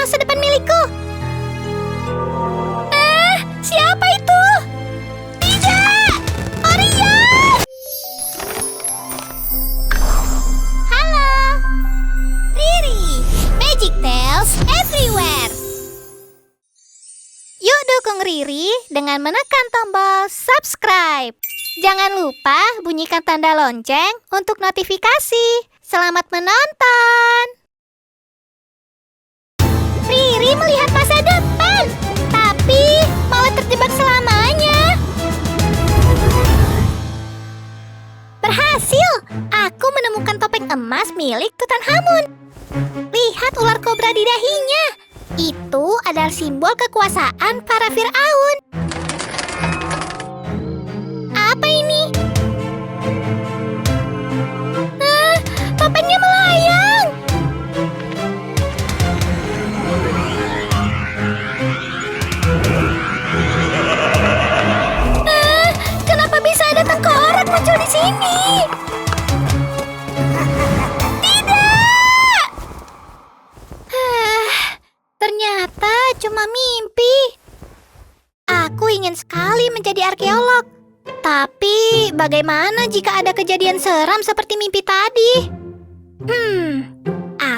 masa depan milikku. Siapa itu? Tidak! Orion! Halo! Riri, Magic Tales Everywhere. Yuk dukung Riri dengan menekan tombol subscribe. Jangan lupa bunyikan tanda lonceng untuk notifikasi. Selamat menonton! Riri melihat masa depan, tapi malah terjebak selamanya. Berhasil! Aku menemukan topeng emas milik Tutankhamun. Lihat ular kobra di dahinya. Itu adalah simbol kekuasaan para Firaun. Apa ini? Topengnya melayang. Kenapa bisa ada tengkorak muncul di sini? Tidak! Ternyata cuma mimpi. Aku ingin sekali menjadi arkeolog. Tapi bagaimana jika ada kejadian seram seperti mimpi tadi?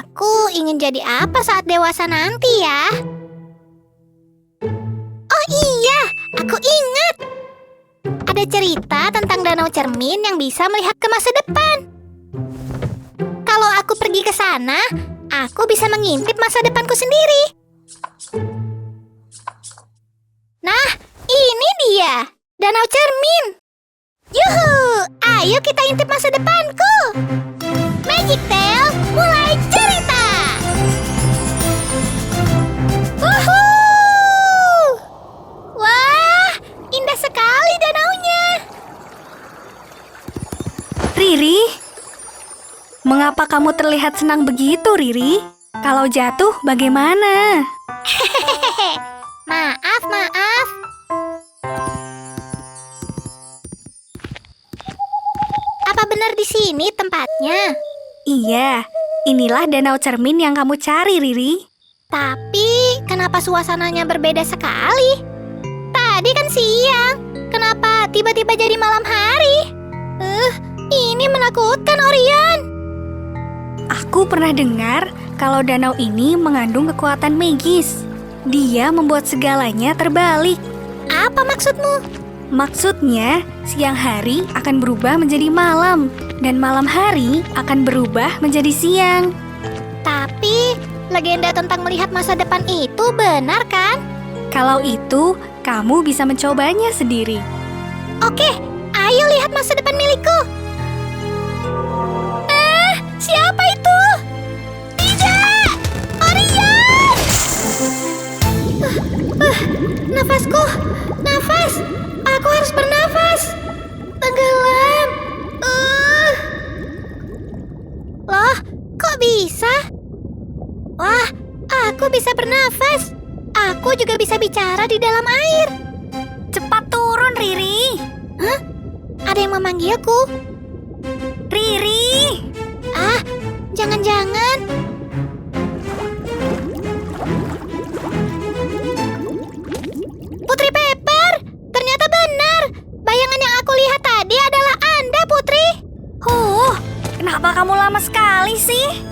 Aku ingin jadi apa saat dewasa nanti ya? Oh iya, aku ingat. Ada cerita tentang danau cermin yang bisa melihat ke masa depan. Kalau aku pergi ke sana, aku bisa mengintip masa depanku sendiri. Nah, ini dia, danau cermin. Yuhu, ayo kita intip masa depanku. Magic Tale mulai cerita. Wuhuu! Wah, indah sekali danaunya. Riri, mengapa kamu terlihat senang begitu, Riri? Kalau jatuh bagaimana? Hehehe, maaf. Apa benar di sini tempatnya? Iya, inilah danau cermin yang kamu cari, Riri. Tapi kenapa suasananya berbeda sekali? Tadi kan siang, kenapa tiba-tiba jadi malam hari? Ini menakutkan, Orion. Aku pernah dengar kalau danau ini mengandung kekuatan magis. Dia membuat segalanya terbalik. Apa maksudmu? Maksudnya, siang hari akan berubah menjadi malam, dan malam hari akan berubah menjadi siang. Tapi legenda tentang melihat masa depan itu benar kan? Kalau itu, kamu bisa mencobanya sendiri. Oke, ayo lihat masa depan milikku. Siapa itu? Tidak! Orion! Nafasku, nafas. Aku harus bernafas. Tenggelam. Loh, kok bisa? Wah, aku bisa bernafas. Aku juga bisa bicara di dalam air. Cepat turun, Riri. Hah? Ada yang memanggilku? Riri! Jangan-jangan. Putri Pepper, ternyata benar. Bayangan yang aku lihat tadi adalah Anda, Putri. Kenapa kamu lama sekali sih?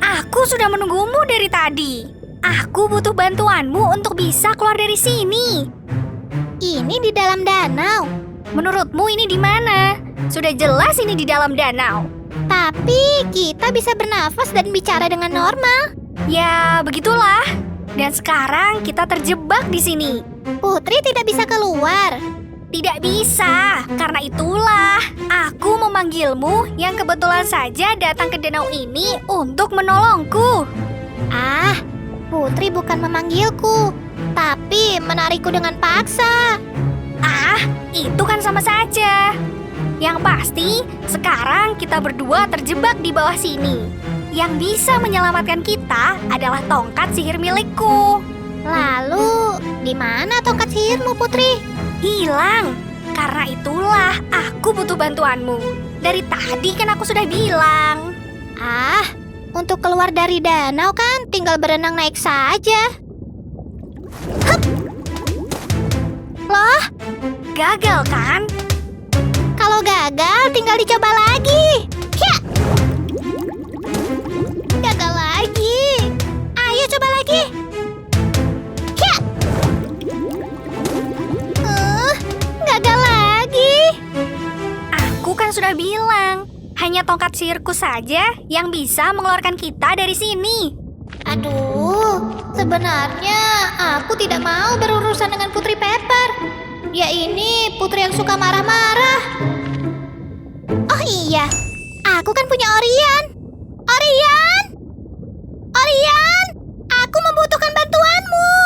Aku sudah menunggumu dari tadi. Aku butuh bantuanmu untuk bisa keluar dari sini. Ini di dalam danau. Menurutmu ini di mana? Sudah jelas ini di dalam danau. Tapi kita bisa bernafas dan bicara dengan normal. Ya, begitulah. Dan sekarang kita terjebak di sini. Putri tidak bisa keluar. Tidak bisa. Karena itulah aku memanggilmu yang kebetulan saja datang ke danau ini untuk menolongku. Putri bukan memanggilku, tapi menarikku dengan paksa. Itu kan sama saja. Yang pasti, sekarang kita berdua terjebak di bawah sini. Yang bisa menyelamatkan kita adalah tongkat sihir milikku. Lalu, di mana tongkat sihirmu, Putri? Hilang. Karena itulah aku butuh bantuanmu. Dari tadi kan aku sudah bilang. Untuk keluar dari danau kan tinggal berenang naik saja. Hup. Loh, Gagal kan? kalau gagal tinggal dicoba lagi. Ya. Gagal lagi. Ayo coba lagi. Ya. Gagal lagi. Aku kan sudah bilang, hanya tongkat sihirku saja yang bisa mengeluarkan kita dari sini. Aduh, sebenarnya aku tidak mau berurusan dengan Putri Pepper. Dia ini putri yang suka marah-marah. Oh iya, aku kan punya Orion. Orion! Orion! Aku membutuhkan bantuanmu.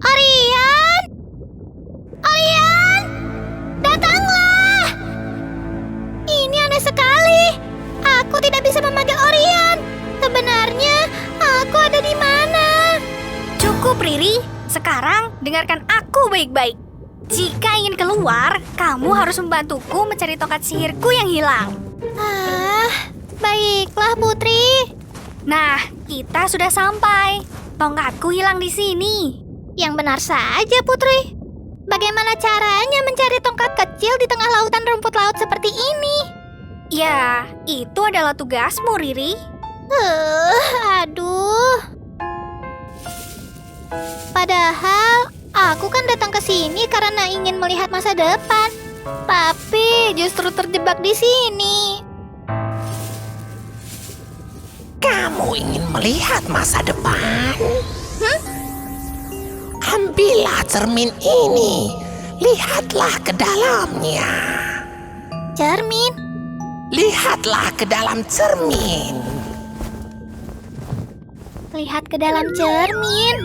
Orion! Orion! Datanglah! Ini aneh sekali. Aku tidak bisa memanggil Orion. Sebenarnya aku ada di mana? Cukup, Riri. Sekarang dengarkan aku baik-baik. Jika ingin keluar, kamu harus membantuku mencari tongkat sihirku yang hilang. Baiklah Putri. Nah, kita sudah sampai. Tongkatku hilang di sini. Yang benar saja Putri. Bagaimana caranya mencari tongkat kecil di tengah lautan rumput laut seperti ini? Ya, itu adalah tugasmu, Riri. Aduh. Padahal aku kan datang ke sini karena ingin melihat masa depan. Tapi justru terjebak di sini. Kamu ingin melihat masa depan? Ambillah cermin ini. Lihatlah ke dalamnya. Cermin? Lihatlah ke dalam cermin. Lihat ke dalam cermin.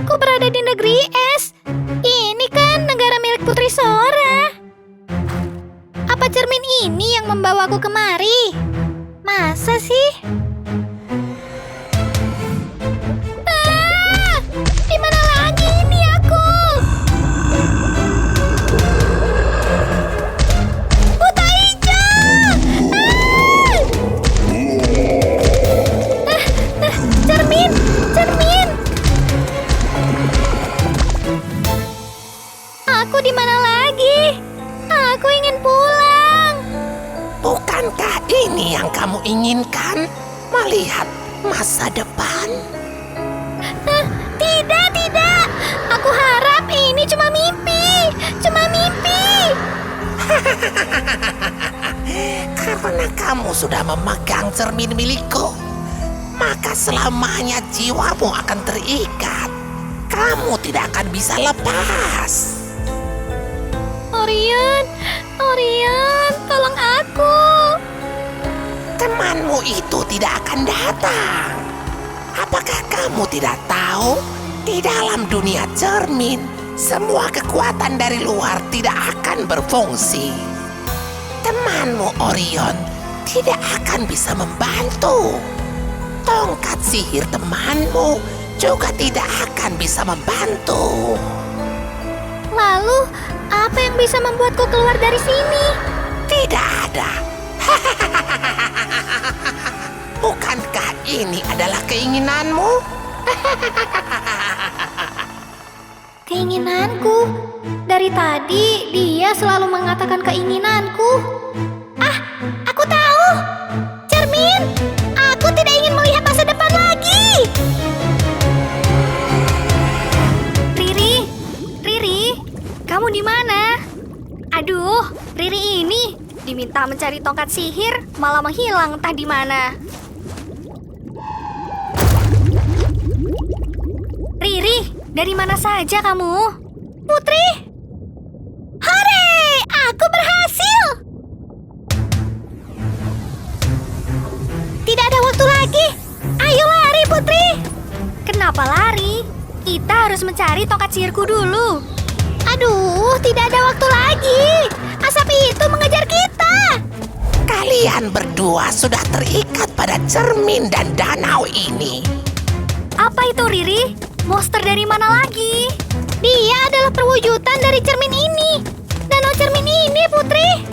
Aku berada di negeri es. Ini kan negara milik Putri Sora. Apa cermin ini yang membawaku kemari? Masa sih? Di mana lagi ini aku? Buta hijau! Cermin! Cermin! Aku di mana lagi? Aku ingin pulang. Bukankah ini yang kamu inginkan? Melihat masa depan? Tidak, tidak. Aku harap ini cuma mimpi. Cuma mimpi. Karena kamu sudah memegang cermin milikku, maka selamanya jiwamu akan terikat. Kamu tidak akan bisa lepas. Orion, Orion, tolong aku. Temanmu itu tidak akan datang. Apakah kamu tidak tahu? Di dalam dunia cermin, semua kekuatan dari luar tidak akan berfungsi. Temanmu Orion tidak akan bisa membantu. Tongkat sihir temanmu juga tidak akan bisa membantu. Lalu, apa yang bisa membuatku keluar dari sini? Tidak ada. Bukankah ini adalah keinginanmu? Keinginanku. Dari tadi dia selalu mengatakan keinginanku. Aku tahu. Cermin, aku tidak ingin melihat masa depan lagi. Riri, kamu di mana? Aduh, Riri ini diminta mencari tongkat sihir, malah menghilang entah di mana. Riri, dari mana saja kamu? Putri, hore! Aku berhasil. Tidak ada waktu lagi. Ayo lari, Putri. Kenapa lari? Kita harus mencari tongkat sihirku dulu. Aduh, tidak ada waktu lagi. Asap itu mengejar kita. Kalian berdua sudah terikat pada cermin dan danau ini. Apa itu, Riri? Monster dari mana lagi? Dia adalah adalah perwujudan dari cermin ini. Danau cermin ini, Putri.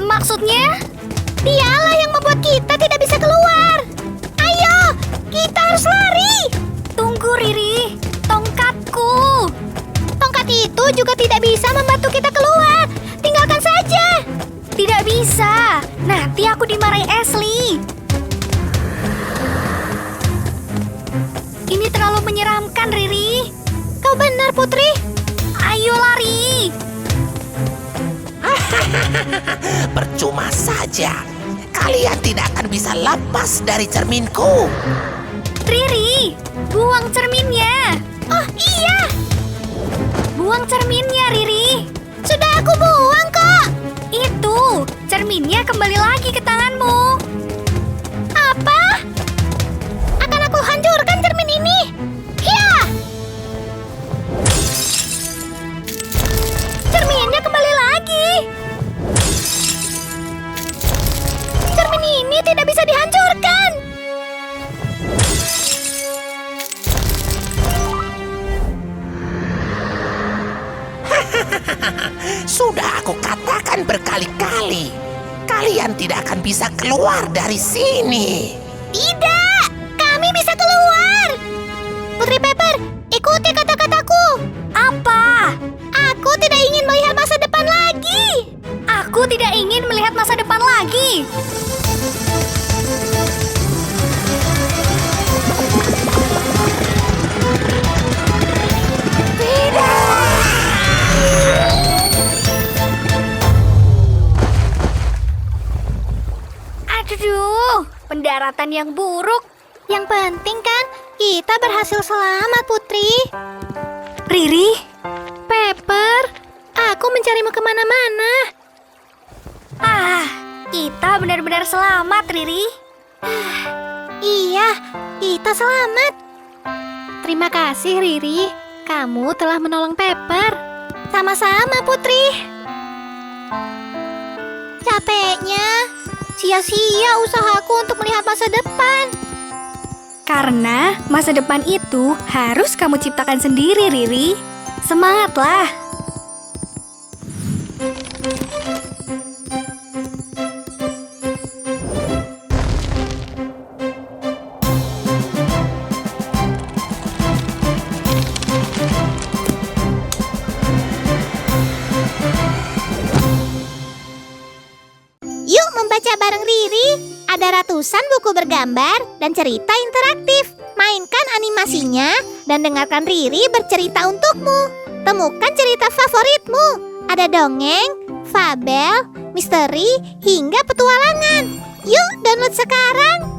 Maksudnya? Dialah yang membuat kita tidak bisa keluar. Ayo, kita harus lari. Tunggu, Riri. Tongkatku. Tongkat itu juga tidak bisa membantu kita keluar. Tinggalkan saja. Tidak bisa. Nanti aku dimarahi Ashley. Ini terlalu menyeramkan, Riri. Kau benar, Putri. Ayo lari. Percuma saja. Kalian tidak akan bisa lepas dari cerminku. Riri, buang cerminnya. Oh iya, Buang cerminnya, Riri. sudah aku buang kok. Itu, cerminnya kembali lagi ke tanganmu. Apa? Akan aku hancurkan cermin ini. Ya! Cerminnya kembali lagi. Cermin ini tidak bisa dihancurkan. Sudah aku katakan berkali-kali. Kalian tidak akan bisa keluar dari sini. Tidak, kami bisa keluar. Putri Pepper, ikuti kata-kataku. Apa? Aku tidak ingin melihat masa depan lagi. Aku tidak ingin melihat masa depan lagi. Aduh, pendaratan yang buruk. Yang penting kan kita berhasil selamat, Putri. Riri, Pepper, aku mencarimu kemana-mana. kita benar-benar selamat, Riri. Iya, kita selamat. Terima kasih, Riri. Kamu telah menolong Pepper. Sama-sama, Putri. Capeknya, sia-sia usahaku untuk melihat masa depan. Karena masa depan itu harus kamu ciptakan sendiri, Riri. Semangatlah. Yuk membaca bareng Riri. Ada ratusan buku bergambar dan cerita interaktif. Mainkan animasinya dan dengarkan Riri bercerita untukmu. Temukan cerita favoritmu. Ada dongeng, fabel, misteri, hingga petualangan. Yuk download sekarang.